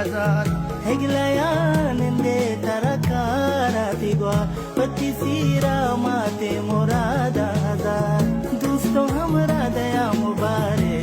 हजार हेगलया निंदे तरकारा तिगवा पति सीरा माते मोरादा हजार दोस्तों हमरा दया मुबारक